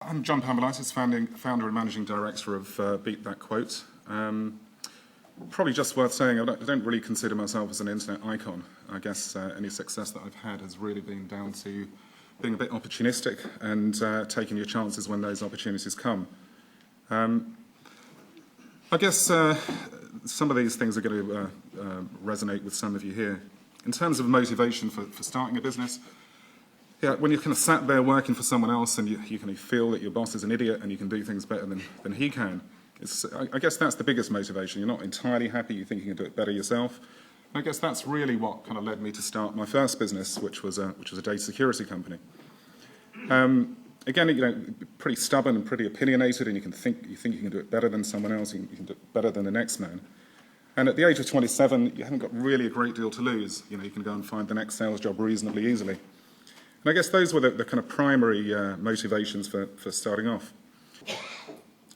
I'm John Paleomylites, founder and managing director of BeatThatQuote. Probably just worth saying, I don't really consider myself as an internet icon. I guess any success that I've had has really been down to being a bit opportunistic and taking your chances when those opportunities come. I guess some of these things are going to resonate with some of you here. In terms of motivation for starting a business, yeah, when you're kind of sat there working for someone else and you kind of feel that your boss is an idiot and you can do things better than he can, I guess that's the biggest motivation. You're not entirely happy, you think you can do it better yourself. And I guess that's really what kind of led me to start my first business, which was a data security company. Again, you know, pretty stubborn and pretty opinionated, and you think you can do it better than someone else, you can do it better than the next man. And at the age of 27, you haven't got really a great deal to lose. You know, you can go and find the next sales job reasonably easily. And I guess those were the kind of primary motivations for starting off.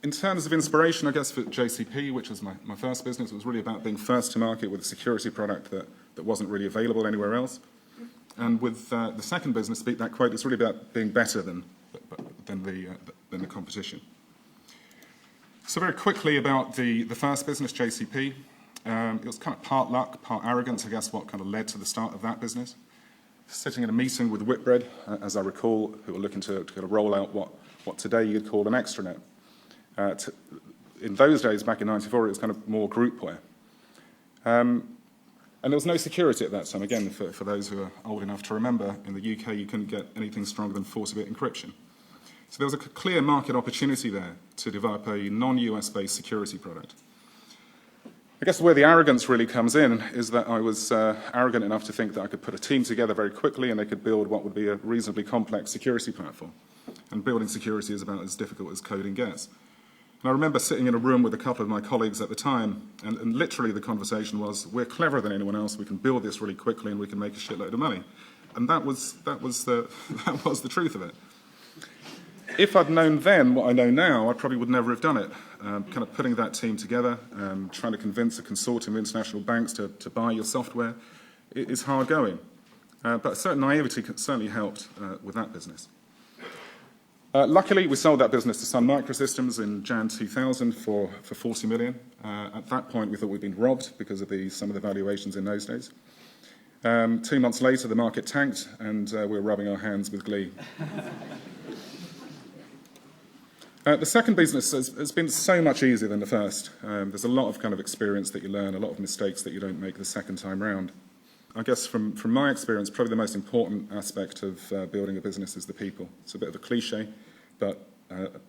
In terms of inspiration, I guess for JCP, which was my first business, it was really about being first to market with a security product that wasn't really available anywhere else. And with the second business, BeatThatQuote, it's really about being better than the competition. So very quickly about the first business, JCP. It was kind of part luck, part arrogance, I guess, what kind of led to the start of that business. Sitting in a meeting with Whitbread, as I recall, who were looking to kind of roll out what today you'd call an extranet. In those days, back in '94, it was kind of more groupware. And there was no security at that time. Again, for those who are old enough to remember, in the UK you couldn't get anything stronger than 40-bit encryption. So there was a clear market opportunity there to develop a non-US based security product. I guess where the arrogance really comes in is that I was arrogant enough to think that I could put a team together very quickly and they could build what would be a reasonably complex security platform. And building security is about as difficult as coding gets. And I remember sitting in a room with a couple of my colleagues at the time, and literally the conversation was, we're cleverer than anyone else, we can build this really quickly and we can make a shitload of money. And that was the truth of it. If I'd known then what I know now, I probably would never have done it. Kind of putting that team together, trying to convince a consortium of international banks to buy your software, it is hard going. But a certain naivety certainly helped with that business. Luckily, we sold that business to Sun Microsystems in Jan 2000 for 40 million. At that point, we thought we'd been robbed because of some of the valuations in those days. 2 months later, the market tanked, and we were rubbing our hands with glee. The second business has been so much easier than the first. There's a lot of kind of experience that you learn, a lot of mistakes that you don't make the second time round. I guess from my experience, probably the most important aspect of building a business is the people. It's a bit of a cliche, but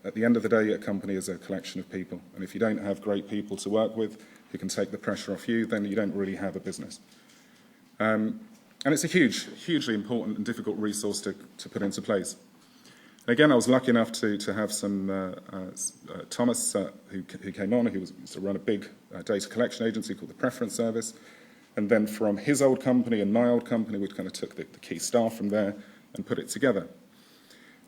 at the end of the day, a company is a collection of people. And if you don't have great people to work with who can take the pressure off you, then you don't really have a business. And it's a hugely important and difficult resource to put into place. Again, I was lucky enough to have some Thomas, who came on, who used to run a big data collection agency called the Preference Service. And then from his old company and my old company, we kind of took the key staff from there and put it together.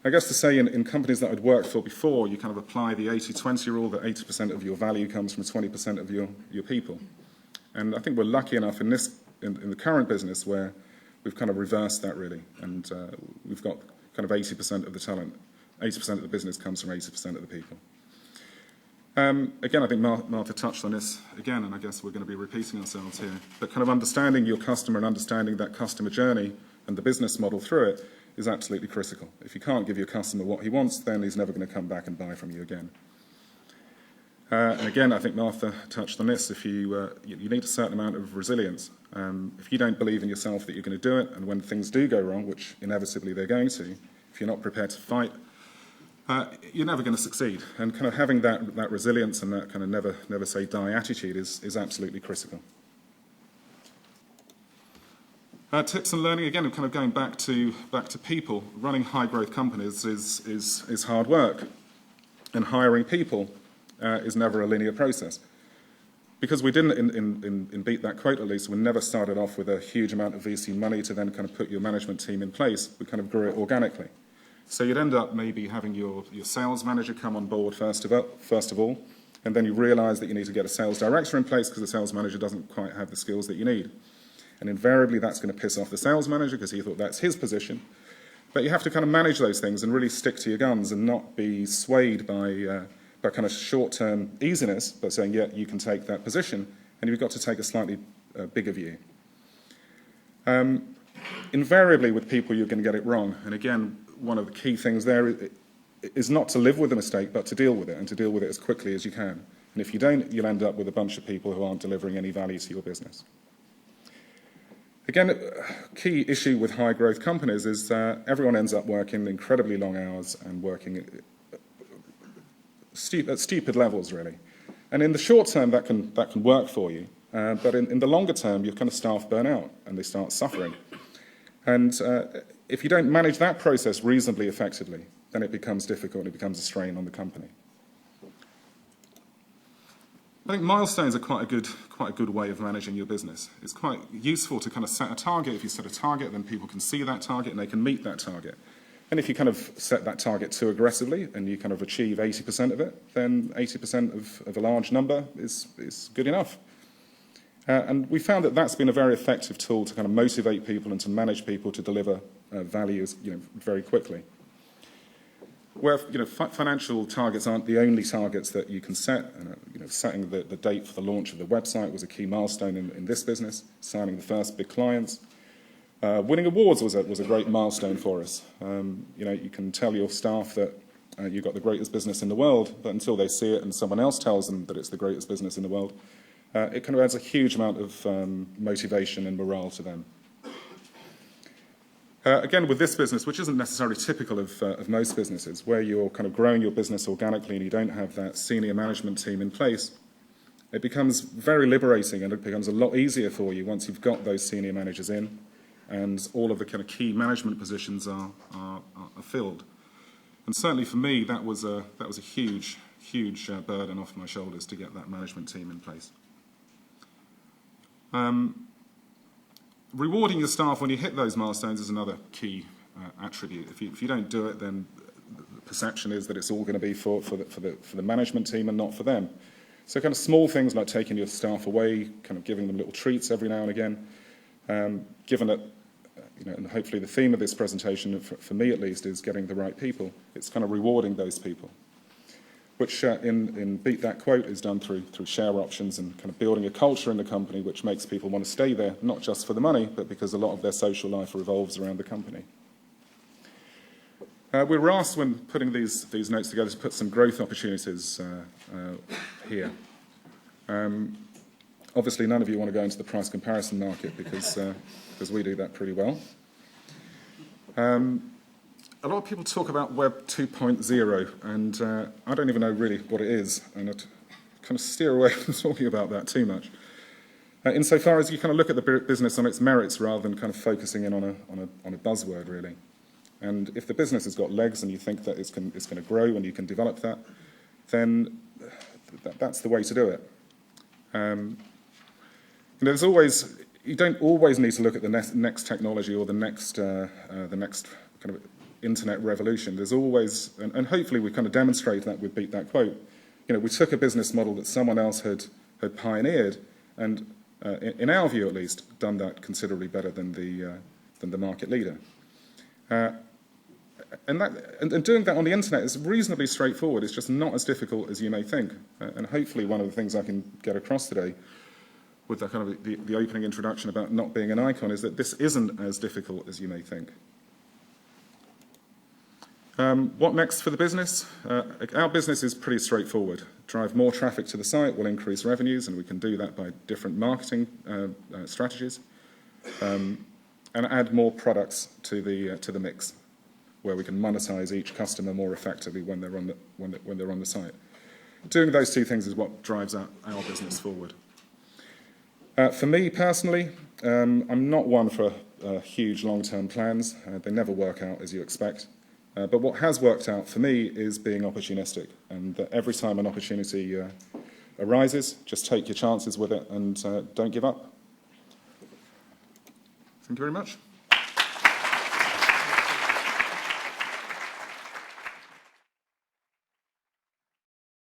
I guess to say in companies that I'd worked for before, you kind of apply the 80-20 rule, that 80% of your value comes from 20% of your people. And I think we're lucky enough in the current business where we've kind of reversed that really. And we've got kind of 80% of the talent, 80% of the business comes from 80% of the people. Again, I think Martha touched on this again, and I guess we're going to be repeating ourselves here, but kind of understanding your customer and understanding that customer journey and the business model through it is absolutely critical. If you can't give your customer what he wants, then he's never going to come back and buy from you again. And again, I think Martha touched on this. If you need a certain amount of resilience. If you don't believe in yourself that you're going to do it, and when things do go wrong, which inevitably they're going to, if you're not prepared to fight, you're never going to succeed. And kind of having that resilience and that kind of never say die attitude is absolutely critical. Tips and learning, again, kind of going back to people. Running high growth companies is hard work, and hiring people is never a linear process. Because we didn't, in BeatThatQuote at least, we never started off with a huge amount of VC money to then kind of put your management team in place. We kind of grew it organically. So you'd end up maybe having your sales manager come on board first of all, and then you realise that you need to get a sales director in place because the sales manager doesn't quite have the skills that you need. And invariably that's going to piss off the sales manager because he thought that's his position. But you have to kind of manage those things and really stick to your guns and not be swayed by kind of short-term easiness, but saying, yeah, you can take that position, and you've got to take a slightly bigger view. Invariably, with people, you're going to get it wrong. And again, one of the key things there is not to live with the mistake, but to deal with it, and to deal with it as quickly as you can. And if you don't, you'll end up with a bunch of people who aren't delivering any value to your business. Again, a key issue with high-growth companies is that everyone ends up working incredibly long hours and working at stupid levels, really. And in the short term, that can work for you. But in the longer term, your kind of staff burn out and they start suffering. And if you don't manage that process reasonably effectively, then it becomes difficult and it becomes a strain on the company. I think milestones are quite a good way of managing your business. It's quite useful to kind of set a target. If you set a target, then people can see that target and they can meet that target. And if you kind of set that target too aggressively and you kind of achieve 80% of it, then 80% of a large number is good enough. And we found that that's been a very effective tool to kind of motivate people and to manage people to deliver value, very quickly. Where financial targets aren't the only targets that you can set. Setting the date for the launch of the website was a key milestone in this business. Signing the first big clients, winning awards was a great milestone for us. You can tell your staff that you've got the greatest business in the world, but until they see it and someone else tells them that it's the greatest business in the world, it kind of adds a huge amount of motivation and morale to them. Again, with this business, which isn't necessarily typical of most businesses, where you're kind of growing your business organically and you don't have that senior management team in place, it becomes very liberating and it becomes a lot easier for you once you've got those senior managers in and all of the kind of key management positions are filled. And certainly for me, that was a huge burden off my shoulders to get that management team in place. Rewarding your staff when you hit those milestones is another key attribute. If you don't do it, then the perception is that it's all going to be for the management team and not for them. So kind of small things like taking your staff away, kind of giving them little treats every now and again, given that, and hopefully the theme of this presentation, for me at least, is getting the right people. It's kind of rewarding those people, which in BeatThatQuote is done through share options and kind of building a culture in the company which makes people want to stay there, not just for the money, but because a lot of their social life revolves around the company. We were asked when putting these notes together to put some growth opportunities here. Obviously, none of you want to go into the price comparison market because we do that pretty well. A lot of people talk about Web 2.0, and I don't even know really what it is, and I'd kind of steer away from talking about that too much. Insofar as you kind of look at the business on its merits rather than kind of focusing in on a buzzword, really. And if the business has got legs and you think that it's going to grow and you can develop that, then that's the way to do it. You don't always need to look at the next technology or the next kind of internet revolution. There's always, and hopefully we kind of demonstrate that with BeatThatQuote. We took a business model that someone else had pioneered, and in our view at least, done that considerably better than the market leader. And doing that on the internet is reasonably straightforward. It's just not as difficult as you may think. And hopefully one of the things I can get across today with the kind of the opening introduction about not being an icon is that this isn't as difficult as you may think. What next for the business? Our business is pretty straightforward. Drive more traffic to the site will increase revenues, and we can do that by different marketing strategies, and add more products to the mix, where we can monetize each customer more effectively when they're on the site. Doing those two things is what drives our business forward. For me personally, I'm not one for huge long-term plans. They never work out as you expect. But what has worked out for me is being opportunistic, and that every time an opportunity arises, just take your chances with it and don't give up. Thank you very much.